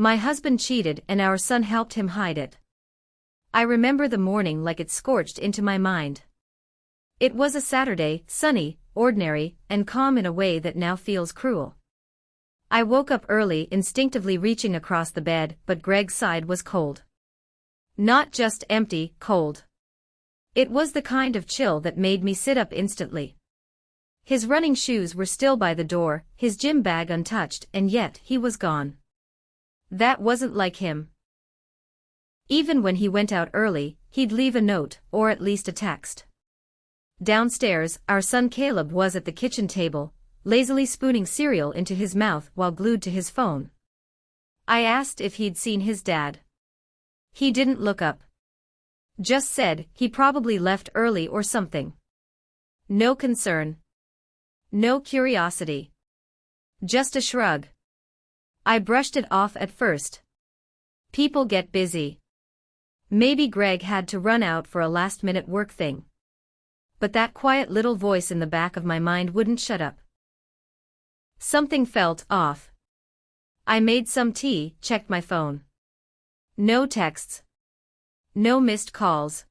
My husband cheated and our son helped him hide it. I remember the morning like it scorched into my mind. It was a Saturday, sunny, ordinary, and calm in a way that now feels cruel. I woke up early, instinctively reaching across the bed, but Greg's side was cold. Not just empty, cold. It was the kind of chill that made me sit up instantly. His running shoes were still by the door, his gym bag untouched, and yet he was gone. That wasn't like him. Even when he went out early, he'd leave a note, or at least a text. Downstairs, our son Caleb was at the kitchen table, lazily spooning cereal into his mouth while glued to his phone. I asked if he'd seen his dad. He didn't look up. Just said he probably left early or something. No concern. No curiosity. Just a shrug. I brushed it off at first. People get busy. Maybe Greg had to run out for a last-minute work thing. But that quiet little voice in the back of my mind wouldn't shut up. Something felt off. I made some tea, checked my phone. No texts. No missed calls.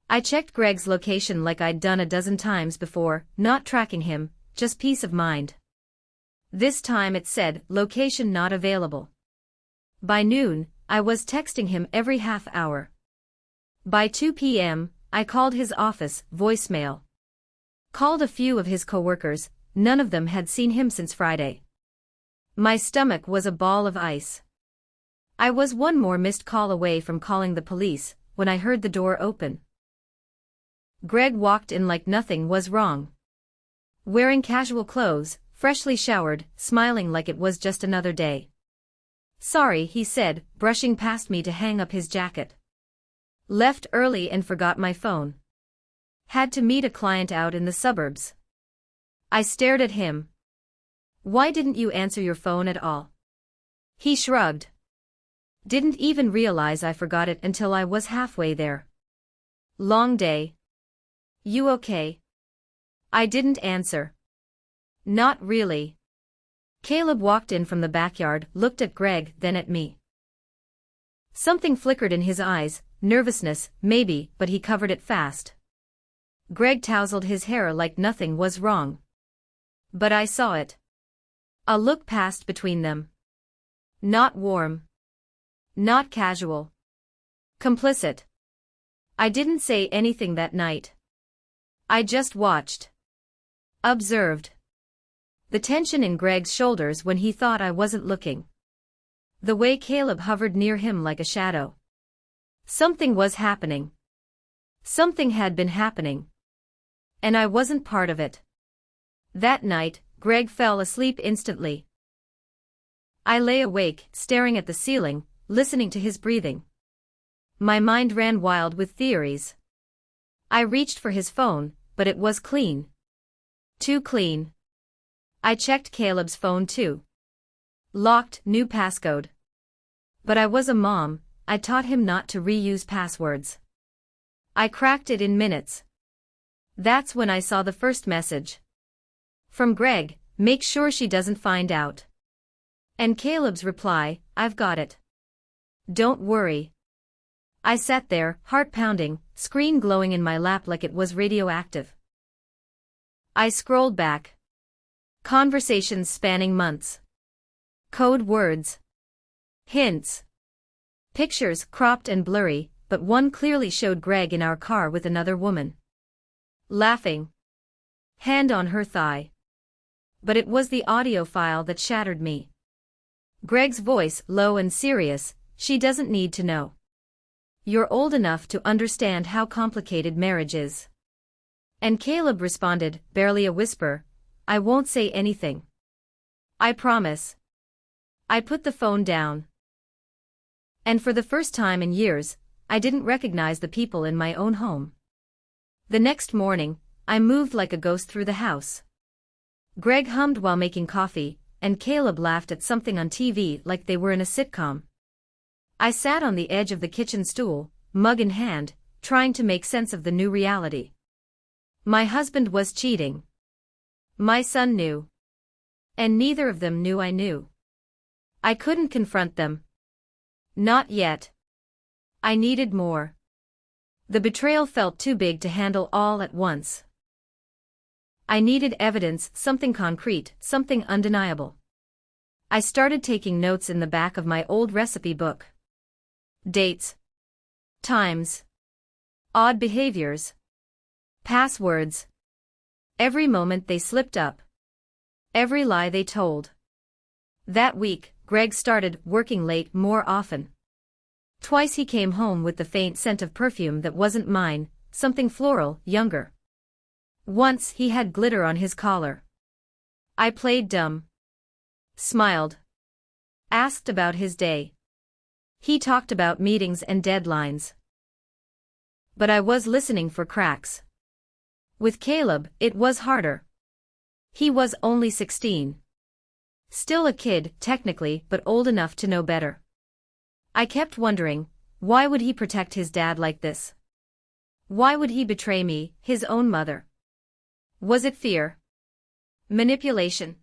I checked Greg's location like I'd done a dozen times before, not tracking him, just peace of mind. This time it said, location not available. By noon, I was texting him every half hour. By 2 p.m., I called his office, voicemail. Called a few of his coworkers, none of them had seen him since Friday. My stomach was a ball of ice. I was one more missed call away from calling the police, when I heard the door open. Greg walked in like nothing was wrong. Wearing casual clothes, freshly showered, smiling like it was just another day. Sorry, he said, brushing past me to hang up his jacket. Left early and forgot my phone. Had to meet a client out in the suburbs. I stared at him. Why didn't you answer your phone at all? He shrugged. Didn't even realize I forgot it until I was halfway there. Long day. You okay? I didn't answer. Not really. Caleb walked in from the backyard, looked at Greg, then at me. Something flickered in his eyes, nervousness, maybe, but he covered it fast. Greg tousled his hair like nothing was wrong. But I saw it. A look passed between them. Not warm. Not casual. Complicit. I didn't say anything that night. I just watched. Observed. The tension in Greg's shoulders when he thought I wasn't looking. The way Caleb hovered near him like a shadow. Something was happening. Something had been happening. And I wasn't part of it. That night, Greg fell asleep instantly. I lay awake, staring at the ceiling, listening to his breathing. My mind ran wild with theories. I reached for his phone, but it was clean. Too clean. I checked Caleb's phone too. Locked, new passcode. But I was a mom, I taught him not to reuse passwords. I cracked it in minutes. That's when I saw the first message. From Greg, make sure she doesn't find out. And Caleb's reply, I've got it. Don't worry. I sat there, heart pounding, screen glowing in my lap like it was radioactive. I scrolled back. Conversations spanning months. Code words. Hints. Pictures cropped and blurry, but one clearly showed Greg in our car with another woman. Laughing. Hand on her thigh. But it was the audio file that shattered me. Greg's voice, low and serious, she doesn't need to know. You're old enough to understand how complicated marriage is. And Caleb responded, barely a whisper, I won't say anything. I promise. I put the phone down. And for the first time in years, I didn't recognize the people in my own home. The next morning, I moved like a ghost through the house. Greg hummed while making coffee, and Caleb laughed at something on TV like they were in a sitcom. I sat on the edge of the kitchen stool, mug in hand, trying to make sense of the new reality. My husband was cheating. My son knew. And neither of them knew I knew. I couldn't confront them. Not yet. I needed more. The betrayal felt too big to handle all at once. I needed evidence, something concrete, something undeniable. I started taking notes in the back of my old recipe book. Dates. Times. Odd behaviors. Passwords. Every moment they slipped up. Every lie they told. That week, Greg started working late more often. Twice he came home with the faint scent of perfume that wasn't mine, something floral, younger. Once he had glitter on his collar. I played dumb. Smiled. Asked about his day. He talked about meetings and deadlines. But I was listening for cracks. With Caleb, it was harder. He was only 16. Still a kid, technically, but old enough to know better. I kept wondering, why would he protect his dad like this? Why would he betray me, his own mother? Was it fear? Manipulation?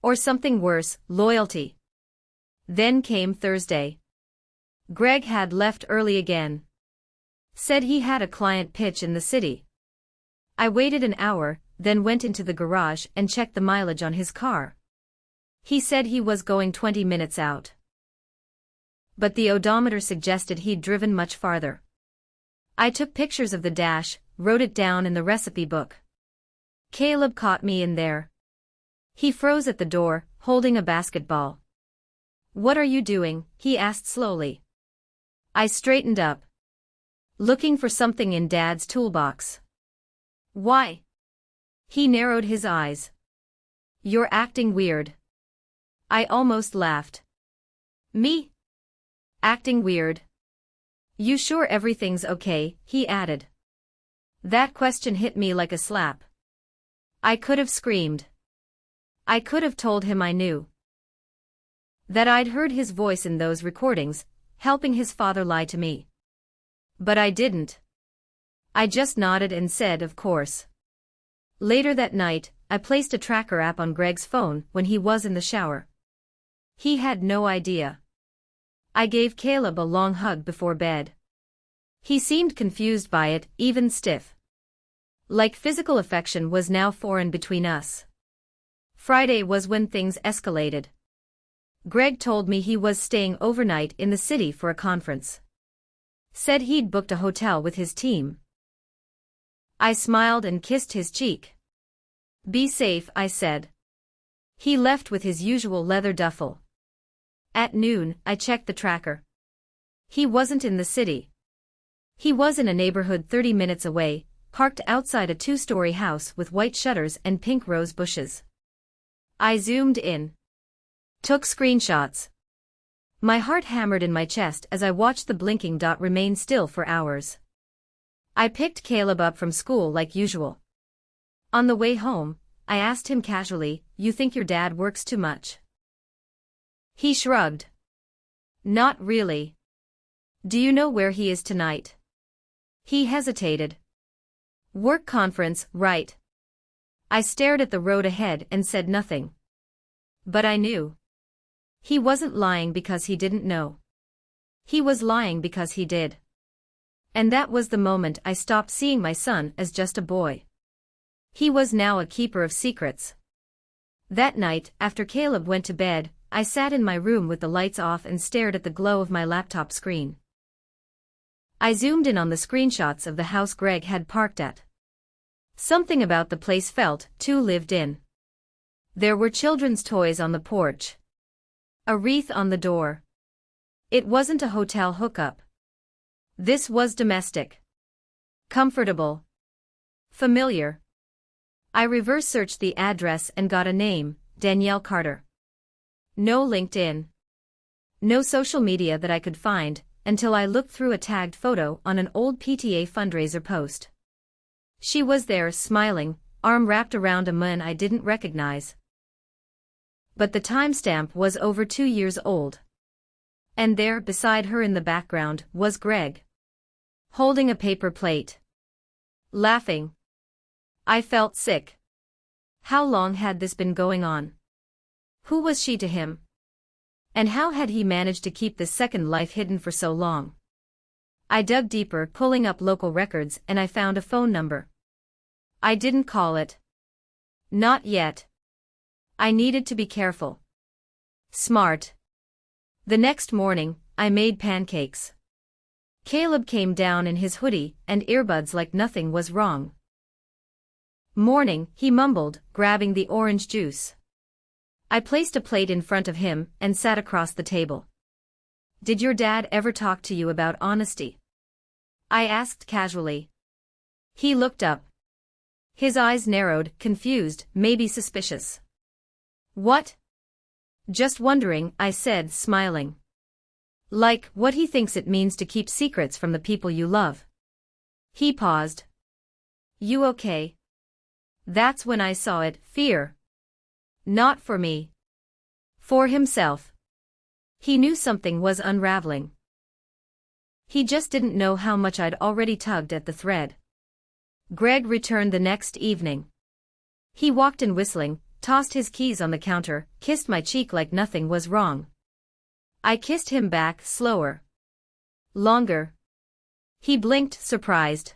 Or something worse, loyalty? Then came Thursday. Greg had left early again. Said he had a client pitch in the city. I waited an hour, then went into the garage and checked the mileage on his car. He said he was going 20 minutes out. But the odometer suggested he'd driven much farther. I took pictures of the dash, wrote it down in the recipe book. Caleb caught me in there. He froze at the door, holding a basketball. "What are you doing?" he asked slowly. I straightened up. Looking for something in Dad's toolbox. "Why?" He narrowed his eyes. "You're acting weird." I almost laughed. "Me? Acting weird? You sure everything's okay?" he added. That question hit me like a slap. I could have screamed. I could have told him I knew. That I'd heard his voice in those recordings, helping his father lie to me. But I didn't. I just nodded and said, "Of course." Later that night, I placed a tracker app on Greg's phone when he was in the shower. He had no idea. I gave Caleb a long hug before bed. He seemed confused by it, even stiff. Like physical affection was now foreign between us. Friday was when things escalated. Greg told me he was staying overnight in the city for a conference. Said he'd booked a hotel with his team. I smiled and kissed his cheek. "Be safe," I said. He left with his usual leather duffel. At noon, I checked the tracker. He wasn't in the city. He was in a neighborhood 30 minutes away, parked outside a 2-story house with white shutters and pink rose bushes. I zoomed in. Took screenshots. My heart hammered in my chest as I watched the blinking dot remain still for hours. I picked Caleb up from school like usual. On the way home, I asked him casually, "You think your dad works too much?" He shrugged. "Not really." "Do you know where he is tonight?" He hesitated. "Work conference, right?" I stared at the road ahead and said nothing. But I knew. He wasn't lying because he didn't know. He was lying because he did. And that was the moment I stopped seeing my son as just a boy. He was now a keeper of secrets. That night, after Caleb went to bed, I sat in my room with the lights off and stared at the glow of my laptop screen. I zoomed in on the screenshots of the house Greg had parked at. Something about the place felt too lived in. There were children's toys on the porch. A wreath on the door. It wasn't a hotel hookup. This was domestic. Comfortable. Familiar. I reverse searched the address and got a name, Danielle Carter. No LinkedIn. No social media that I could find, until I looked through a tagged photo on an old PTA fundraiser post. She was there, smiling, arm wrapped around a man I didn't recognize. But the timestamp was over 2 years old. And there, beside her in the background, was Greg. Holding a paper plate. Laughing. I felt sick. How long had this been going on? Who was she to him? And how had he managed to keep this second life hidden for so long? I dug deeper, pulling up local records, and I found a phone number. I didn't call it. Not yet. I needed to be careful. Smart. The next morning, I made pancakes. Caleb came down in his hoodie and earbuds like nothing was wrong. Morning, he mumbled, grabbing the orange juice. I placed a plate in front of him and sat across the table. Did your dad ever talk to you about honesty? I asked casually. He looked up. His eyes narrowed, confused, maybe suspicious. What? Just wondering, I said, smiling. Like, what he thinks it means to keep secrets from the people you love. He paused. You okay? That's when I saw it, fear. Not for me. For himself. He knew something was unraveling. He just didn't know how much I'd already tugged at the thread. Greg returned the next evening. He walked in whistling, tossed his keys on the counter, kissed my cheek like nothing was wrong. I kissed him back, slower. Longer. He blinked, surprised.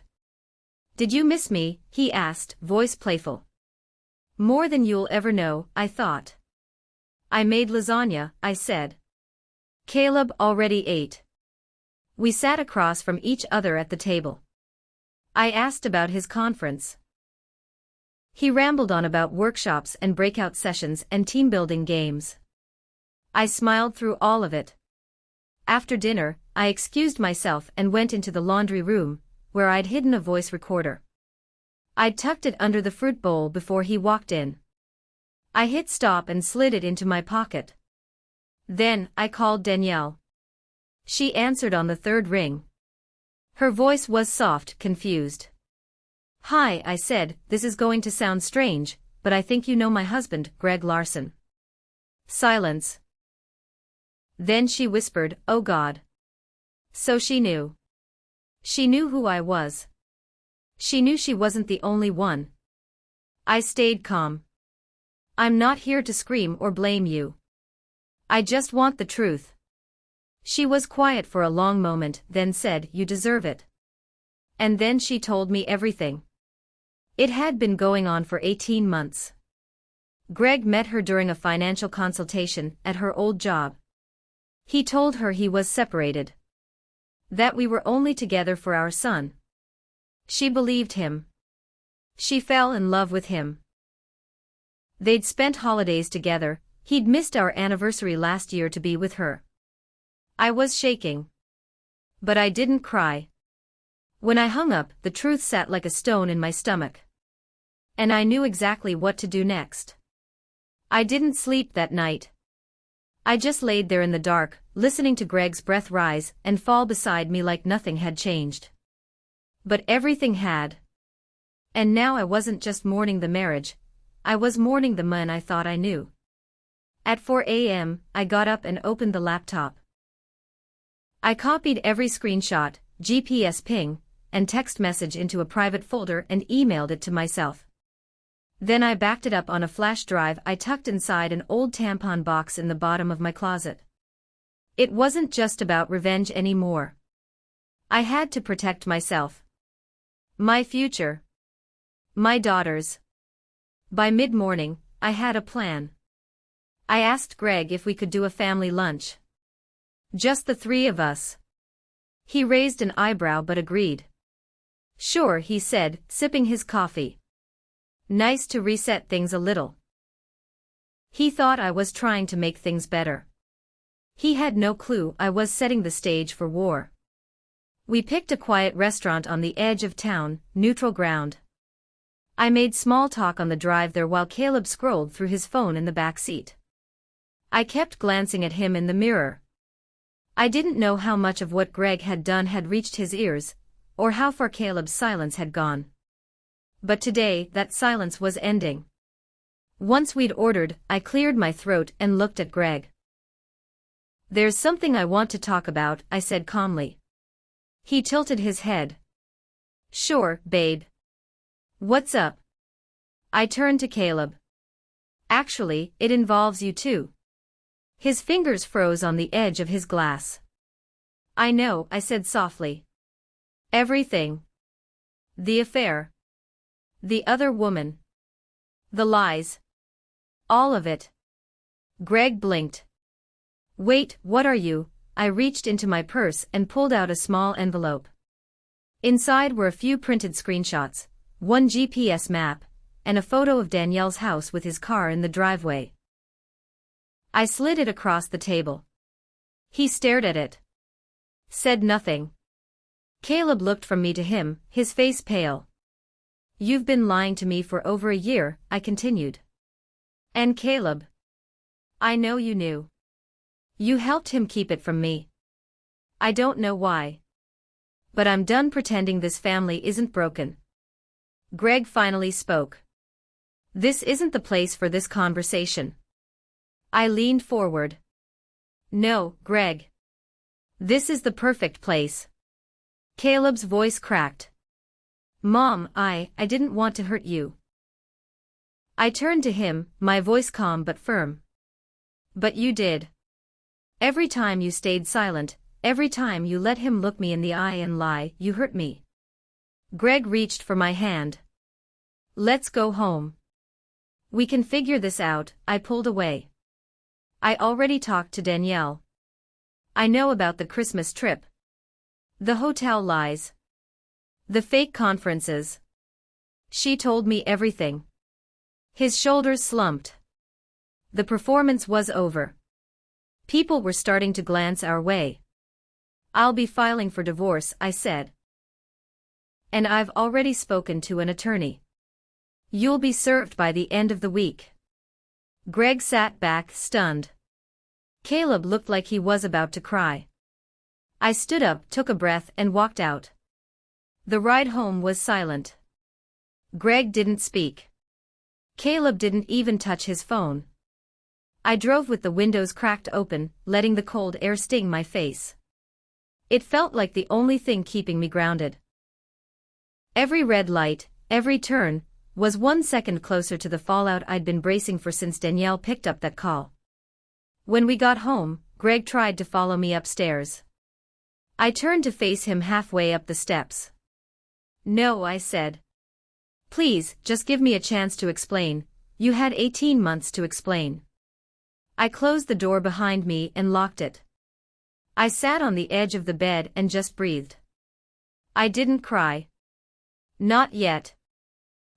Did you miss me? He asked, voice playful. More than you'll ever know, I thought. I made lasagna, I said. Caleb already ate. We sat across from each other at the table. I asked about his conference. He rambled on about workshops and breakout sessions and team-building games. I smiled through all of it. After dinner, I excused myself and went into the laundry room, where I'd hidden a voice recorder. I'd tucked it under the fruit bowl before he walked in. I hit stop and slid it into my pocket. Then, I called Danielle. She answered on the third ring. Her voice was soft, confused. Hi, I said, this is going to sound strange, but I think you know my husband, Greg Larson. Silence. Then she whispered, oh God. So she knew. She knew who I was. She knew she wasn't the only one. I stayed calm. I'm not here to scream or blame you. I just want the truth. She was quiet for a long moment, then said, you deserve it. And then she told me everything. It had been going on for 18 months. Greg met her during a financial consultation at her old job. He told her he was separated. That we were only together for our son. She believed him. She fell in love with him. They'd spent holidays together, he'd missed our anniversary last year to be with her. I was shaking. But I didn't cry. When I hung up, the truth sat like a stone in my stomach. And I knew exactly what to do next. I didn't sleep that night. I just laid there in the dark, listening to Greg's breath rise and fall beside me like nothing had changed. But everything had. And now I wasn't just mourning the marriage, I was mourning the man I thought I knew. At 4 a.m., I got up and opened the laptop. I copied every screenshot, GPS ping, and text message into a private folder and emailed it to myself. Then I backed it up on a flash drive I tucked inside an old tampon box in the bottom of my closet. It wasn't just about revenge anymore. I had to protect myself. My future. My daughters. By mid-morning, I had a plan. I asked Greg if we could do a family lunch. Just the three of us. He raised an eyebrow but agreed. Sure, he said, sipping his coffee. Nice to reset things a little. He thought I was trying to make things better. He had no clue I was setting the stage for war. We picked a quiet restaurant on the edge of town, neutral ground. I made small talk on the drive there while Caleb scrolled through his phone in the back seat. I kept glancing at him in the mirror. I didn't know how much of what Greg had done had reached his ears, or how far Caleb's silence had gone. But today, that silence was ending. Once we'd ordered, I cleared my throat and looked at Greg. There's something I want to talk about, I said calmly. He tilted his head. Sure, babe. What's up? I turned to Caleb. Actually, it involves you too. His fingers froze on the edge of his glass. I know, I said softly. Everything. The affair. The other woman. The lies. All of it. Greg blinked. Wait, what are you? I reached into my purse and pulled out a small envelope. Inside were a few printed screenshots, one GPS map, and a photo of Danielle's house with his car in the driveway. I slid it across the table. He stared at it. Said nothing. Caleb looked from me to him, his face pale. You've been lying to me for over a year, I continued. And Caleb. I know you knew. You helped him keep it from me. I don't know why. But I'm done pretending this family isn't broken. Greg finally spoke. This isn't the place for this conversation. I leaned forward. No, Greg. This is the perfect place. Caleb's voice cracked. Mom, I didn't want to hurt you. I turned to him, my voice calm but firm. But you did. Every time you stayed silent, every time you let him look me in the eye and lie, you hurt me. Greg reached for my hand. Let's go home. We can figure this out, I pulled away. I already talked to Danielle. I know about the Christmas trip. The hotel lies. The fake conferences. She told me everything. His shoulders slumped. The performance was over. People were starting to glance our way. I'll be filing for divorce, I said. And I've already spoken to an attorney. You'll be served by the end of the week. Greg sat back, stunned. Caleb looked like he was about to cry. I stood up, took a breath, and walked out. The ride home was silent. Greg didn't speak. Caleb didn't even touch his phone. I drove with the windows cracked open, letting the cold air sting my face. It felt like the only thing keeping me grounded. Every red light, every turn, was 1 second closer to the fallout I'd been bracing for since Danielle picked up that call. When we got home, Greg tried to follow me upstairs. I turned to face him halfway up the steps. No, I said. Please, just give me a chance to explain. You had 18 months to explain. I closed the door behind me and locked it. I sat on the edge of the bed and just breathed. I didn't cry. Not yet.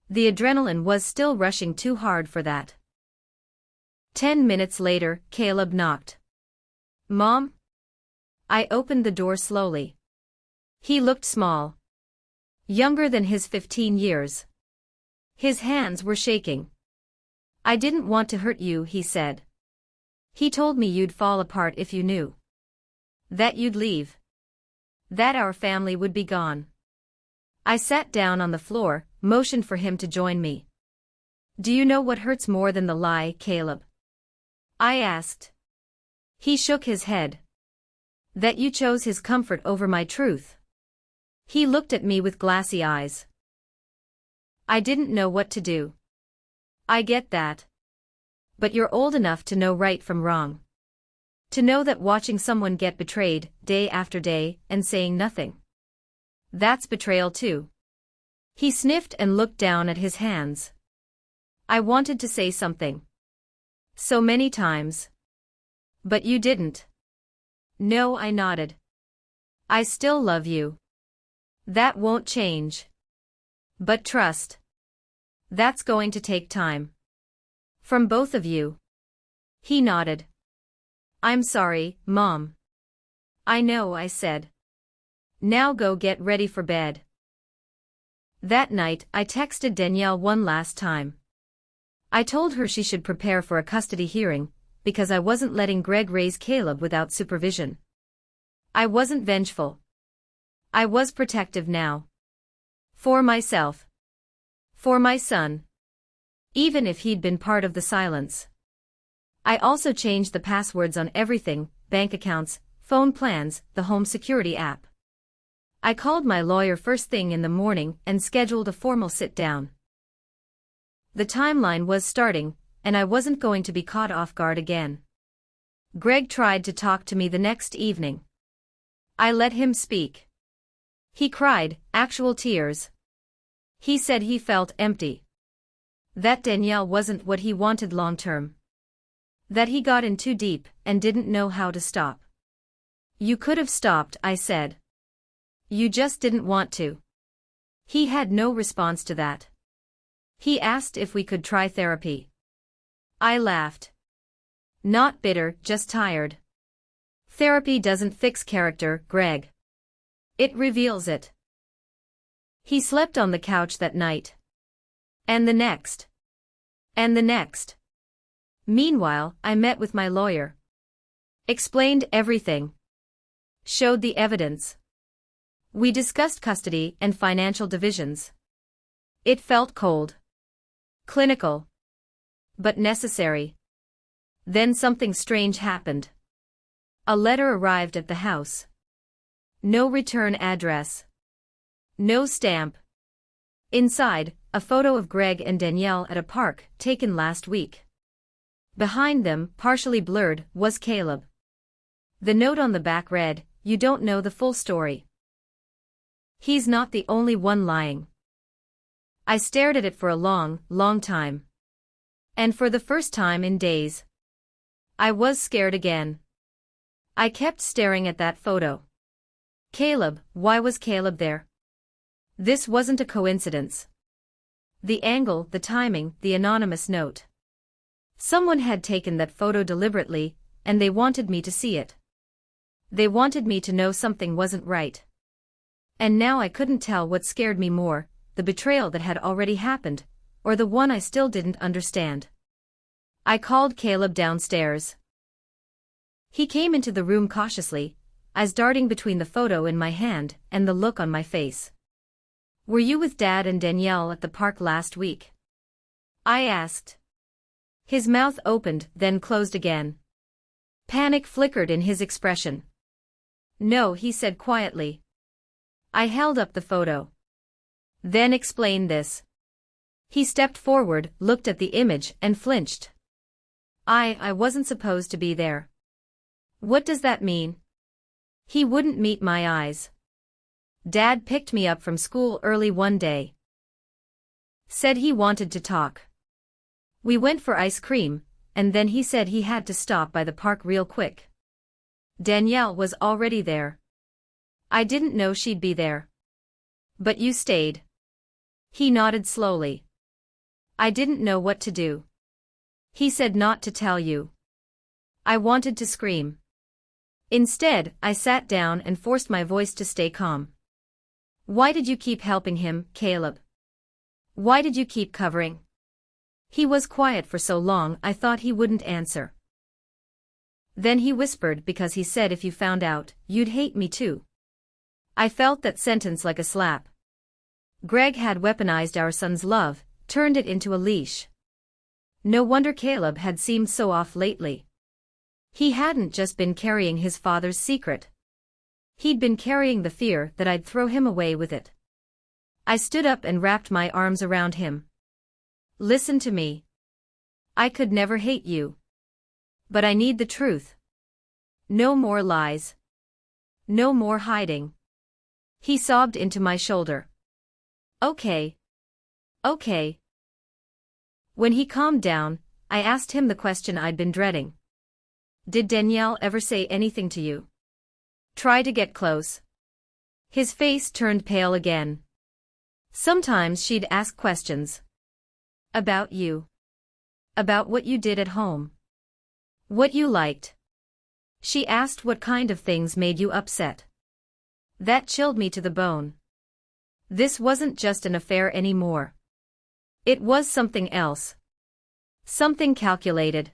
The adrenaline was still rushing too hard for that. 10 minutes later, Caleb knocked. Mom? I opened the door slowly. He looked small. Younger than his 15 years. His hands were shaking. I didn't want to hurt you, he said. He told me you'd fall apart if you knew. That you'd leave. That our family would be gone. I sat down on the floor, motioned for him to join me. Do you know what hurts more than the lie, Caleb? I asked. He shook his head. That you chose his comfort over my truth. He looked at me with glassy eyes. I didn't know what to do. I get that. But you're old enough to know right from wrong. To know that watching someone get betrayed, day after day, and saying nothing. That's betrayal too. He sniffed and looked down at his hands. I wanted to say something. So many times. But you didn't. No, I nodded. I still love you. That won't change. But trust. That's going to take time. From both of you. He nodded. I'm sorry, Mom. I know, I said. Now go get ready for bed. That night, I texted Danielle one last time. I told her she should prepare for a custody hearing, because I wasn't letting Greg raise Caleb without supervision. I wasn't vengeful. I was protective now. For myself. For my son. Even if he'd been part of the silence. I also changed the passwords on everything, bank accounts, phone plans, the home security app. I called my lawyer first thing in the morning and scheduled a formal sit-down. The timeline was starting, and I wasn't going to be caught off guard again. Greg tried to talk to me the next evening. I let him speak. He cried, actual tears. He said he felt empty. That Danielle wasn't what he wanted long-term. That he got in too deep and didn't know how to stop. You could have stopped, I said. You just didn't want to. He had no response to that. He asked if we could try therapy. I laughed. Not bitter, just tired. Therapy doesn't fix character, Greg. It reveals it. He slept on the couch that night. And the next. And the next. Meanwhile, I met with my lawyer. Explained everything. Showed the evidence. We discussed custody and financial divisions. It felt cold. Clinical. But necessary. Then something strange happened. A letter arrived at the house. No return address. No stamp. Inside, a photo of Greg and Danielle at a park, taken last week. Behind them, partially blurred, was Caleb. The note on the back read, "You don't know the full story. He's not the only one lying." I stared at it for a long, long time. And for the first time in days, I was scared again. I kept staring at that photo. Caleb, why was Caleb there? This wasn't a coincidence. The angle, the timing, the anonymous note. Someone had taken that photo deliberately, and they wanted me to see it. They wanted me to know something wasn't right. And now I couldn't tell what scared me more, the betrayal that had already happened, or the one I still didn't understand. I called Caleb downstairs. He came into the room cautiously, eyes darting between the photo in my hand and the look on my face. "Were you with Dad and Danielle at the park last week?" I asked. His mouth opened, then closed again. Panic flickered in his expression. "No," he said quietly. I held up the photo. "Then explain this." He stepped forward, looked at the image, and flinched. I wasn't supposed to be there." "What does that mean?" He wouldn't meet my eyes. "Dad picked me up from school early one day. Said he wanted to talk. We went for ice cream, and then he said he had to stop by the park real quick. Danielle was already there. I didn't know she'd be there. But you stayed." He nodded slowly. "I didn't know what to do. He said not to tell you." I wanted to scream. Instead, I sat down and forced my voice to stay calm. "Why did you keep helping him, Caleb? Why did you keep covering?" He was quiet for so long I thought he wouldn't answer. Then he whispered, "Because he said if you found out, you'd hate me too." I felt that sentence like a slap. Greg had weaponized our son's love, turned it into a leash. No wonder Caleb had seemed so off lately. He hadn't just been carrying his father's secret. He'd been carrying the fear that I'd throw him away with it. I stood up and wrapped my arms around him. "Listen to me. I could never hate you. But I need the truth. No more lies. No more hiding." He sobbed into my shoulder. "Okay. Okay." When he calmed down, I asked him the question I'd been dreading. "Did Danielle ever say anything to you? Try to get close?" His face turned pale again. "Sometimes she'd ask questions. About you. About what you did at home. What you liked. She asked what kind of things made you upset." That chilled me to the bone. This wasn't just an affair anymore. It was something else. Something calculated.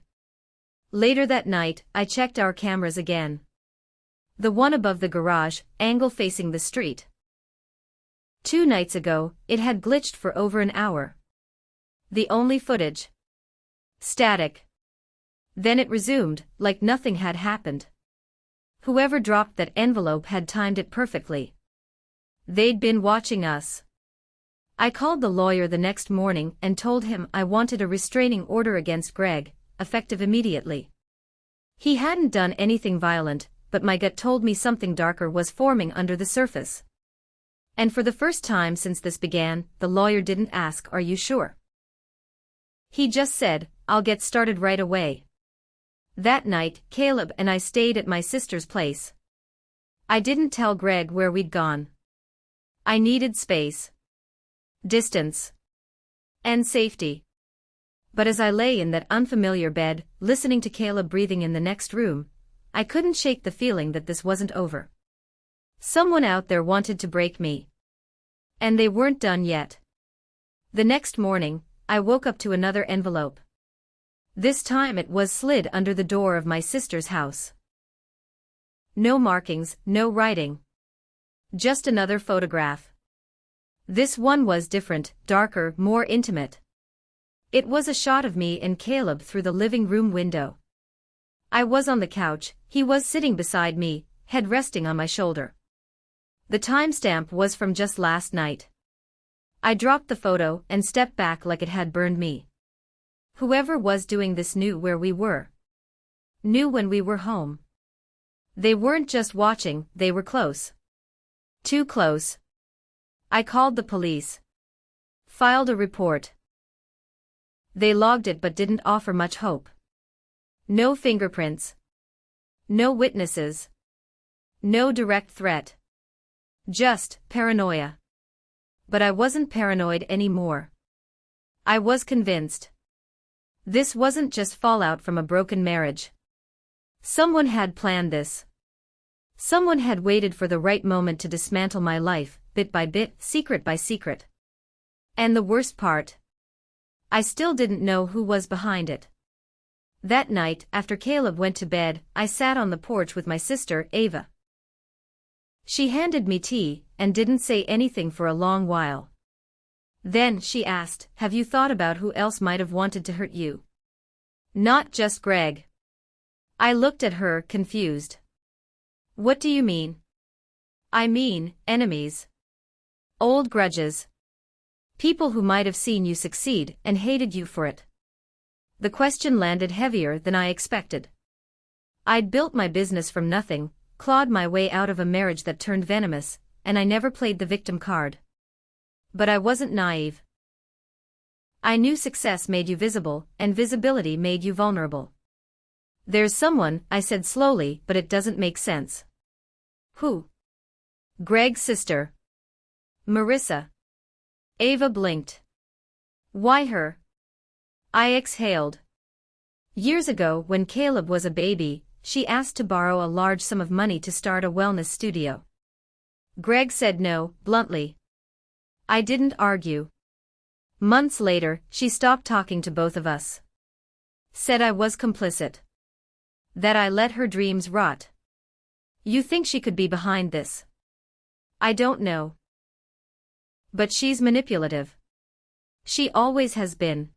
Later that night, I checked our cameras again. The one above the garage, angle facing the street. 2 nights ago, it had glitched for over an hour. The only footage. Static. Then it resumed, like nothing had happened. Whoever dropped that envelope had timed it perfectly. They'd been watching us. I called the lawyer the next morning and told him I wanted a restraining order against Greg, effective immediately. He hadn't done anything violent, but my gut told me something darker was forming under the surface. And for the first time since this began, the lawyer didn't ask, "Are you sure?" He just said, "I'll get started right away." That night, Caleb and I stayed at my sister's place. I didn't tell Greg where we'd gone. I needed space, distance, and safety. But as I lay in that unfamiliar bed, listening to Caleb breathing in the next room, I couldn't shake the feeling that this wasn't over. Someone out there wanted to break me. And they weren't done yet. The next morning, I woke up to another envelope. This time it was slid under the door of my sister's house. No markings, no writing. Just another photograph. This one was different, darker, more intimate. It was a shot of me and Caleb through the living room window. I was on the couch, he was sitting beside me, head resting on my shoulder. The timestamp was from just last night. I dropped the photo and stepped back like it had burned me. Whoever was doing this knew where we were. Knew when we were home. They weren't just watching, they were close. Too close. I called the police. Filed a report. They logged it but didn't offer much hope. No fingerprints. No witnesses. No direct threat. Just paranoia. But I wasn't paranoid anymore. I was convinced. This wasn't just fallout from a broken marriage. Someone had planned this. Someone had waited for the right moment to dismantle my life, bit by bit, secret by secret. And the worst part? I still didn't know who was behind it. That night, after Caleb went to bed, I sat on the porch with my sister, Ava. She handed me tea, and didn't say anything for a long while. Then she asked, "Have you thought about who else might have wanted to hurt you? Not just Greg." I looked at her, confused. "What do you mean?" "I mean, enemies. Old grudges. People who might have seen you succeed and hated you for it." The question landed heavier than I expected. I'd built my business from nothing, clawed my way out of a marriage that turned venomous, and I never played the victim card. But I wasn't naive. I knew success made you visible, and visibility made you vulnerable. "There's someone," I said slowly, "but it doesn't make sense." "Who?" "Greg's sister. Marissa." Ava blinked. "Why her?" I exhaled. Years ago, when Caleb was a baby, she asked to borrow a large sum of money to start a wellness studio. Greg said no, bluntly. I didn't argue. Months later, she stopped talking to both of us. Said I was complicit. That I let her dreams rot. "You think she could be behind this?" "I don't know. But she's manipulative. She always has been.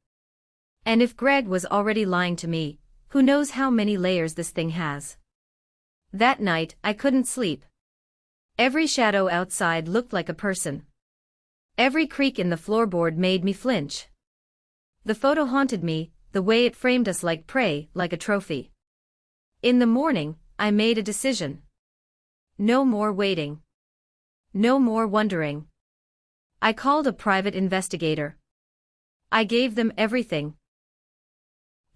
And if Greg was already lying to me, who knows how many layers this thing has." That night, I couldn't sleep. Every shadow outside looked like a person. Every creak in the floorboard made me flinch. The photo haunted me, the way it framed us like prey, like a trophy. In the morning, I made a decision. No more waiting. No more wondering. I called a private investigator. I gave them everything.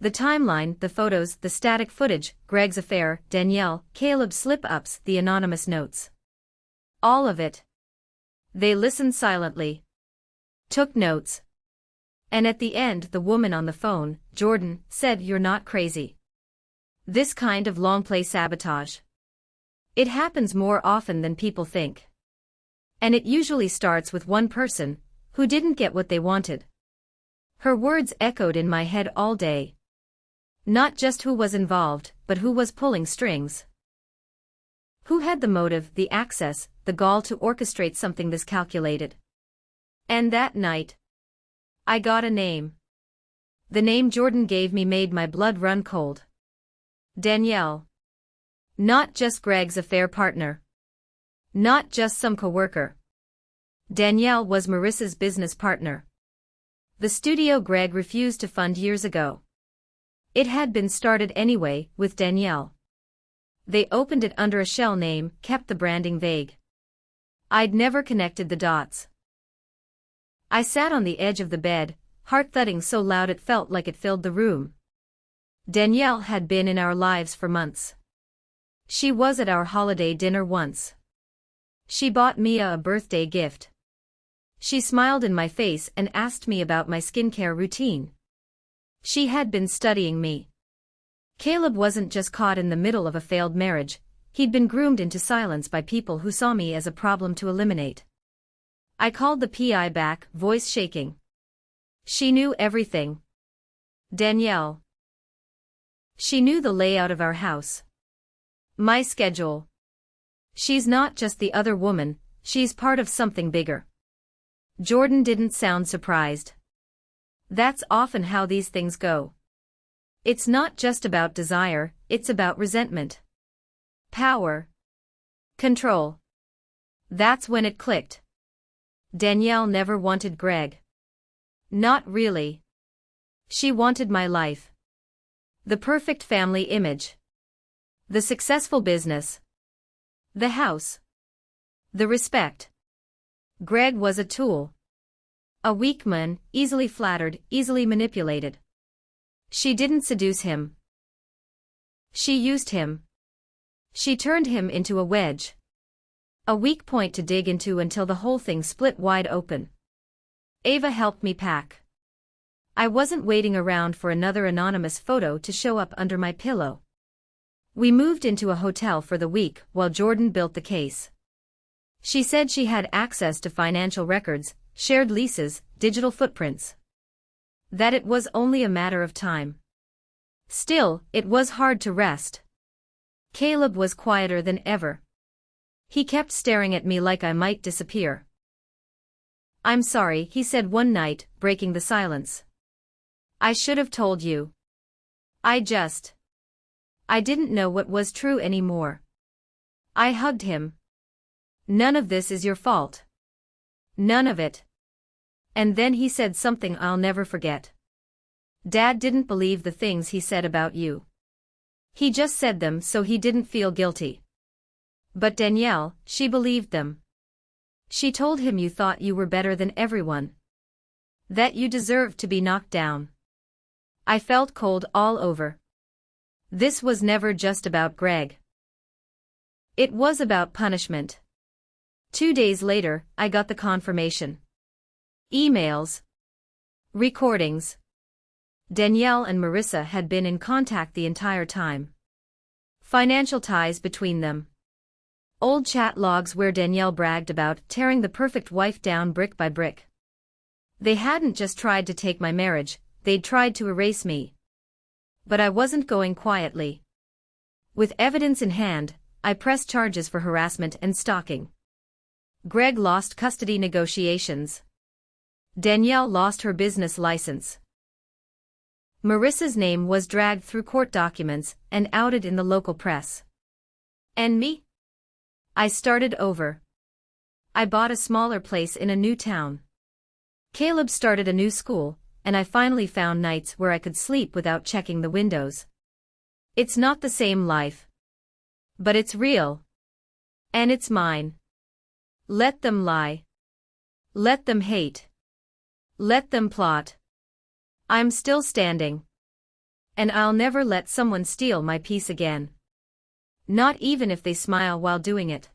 The timeline, the photos, the static footage, Greg's affair, Danielle, Caleb's slip-ups, the anonymous notes. All of it. They listened silently. Took notes. And at the end, the woman on the phone, Jordan, said, "You're not crazy. This kind of long-play sabotage. It happens more often than people think. And it usually starts with one person, who didn't get what they wanted." Her words echoed in my head all day. Not just who was involved, but who was pulling strings. Who had the motive, the access, the gall to orchestrate something this calculated? And that night, I got a name. The name Jordan gave me made my blood run cold. Danielle. Not just Greg's affair partner. Not just some coworker. Danielle was Marissa's business partner. The studio Greg refused to fund years ago. It had been started anyway, with Danielle. They opened it under a shell name, kept the branding vague. I'd never connected the dots. I sat on the edge of the bed, heart thudding so loud it felt like it filled the room. Danielle had been in our lives for months. She was at our holiday dinner once. She bought Mia a birthday gift. She smiled in my face and asked me about my skincare routine. She had been studying me. Caleb wasn't just caught in the middle of a failed marriage, he'd been groomed into silence by people who saw me as a problem to eliminate. I called the PI back, voice shaking. She knew everything. Danielle. She knew the layout of our house. My schedule. She's not just the other woman, she's part of something bigger. Jordan didn't sound surprised. That's often how these things go. It's not just about desire, it's about resentment. Power. Control. That's when it clicked. Danielle never wanted Greg. Not really. She wanted my life. The perfect family image. The successful business. The house. The respect. Greg was a tool. A weak man, easily flattered, easily manipulated. She didn't seduce him. She used him. She turned him into a wedge. A weak point to dig into until the whole thing split wide open. Ava helped me pack. I wasn't waiting around for another anonymous photo to show up under my pillow. We moved into a hotel for the week while Jordan built the case. She said she had access to financial records, shared leases, digital footprints. That it was only a matter of time. Still, it was hard to rest. Caleb was quieter than ever. He kept staring at me like I might disappear. "I'm sorry," he said one night, breaking the silence. "I should have told you. I didn't know what was true anymore." I hugged him. "None of this is your fault. None of it." And then he said something I'll never forget. "Dad didn't believe the things he said about you. He just said them so he didn't feel guilty. But Danielle, she believed them. She told him you thought you were better than everyone. That you deserved to be knocked down." I felt cold all over. This was never just about Greg. It was about punishment. 2 days later, I got the confirmation. Emails. Recordings. Danielle and Marissa had been in contact the entire time. Financial ties between them. Old chat logs where Danielle bragged about tearing the perfect wife down brick by brick. They hadn't just tried to take my marriage, they'd tried to erase me. But I wasn't going quietly. With evidence in hand, I pressed charges for harassment and stalking. Greg lost custody negotiations. Danielle lost her business license. Marissa's name was dragged through court documents and outed in the local press. And me? I started over. I bought a smaller place in a new town. Caleb started a new school, and I finally found nights where I could sleep without checking the windows. It's not the same life. But it's real. And it's mine. Let them lie. Let them hate. Let them plot. I'm still standing. And I'll never let someone steal my peace again. Not even if they smile while doing it.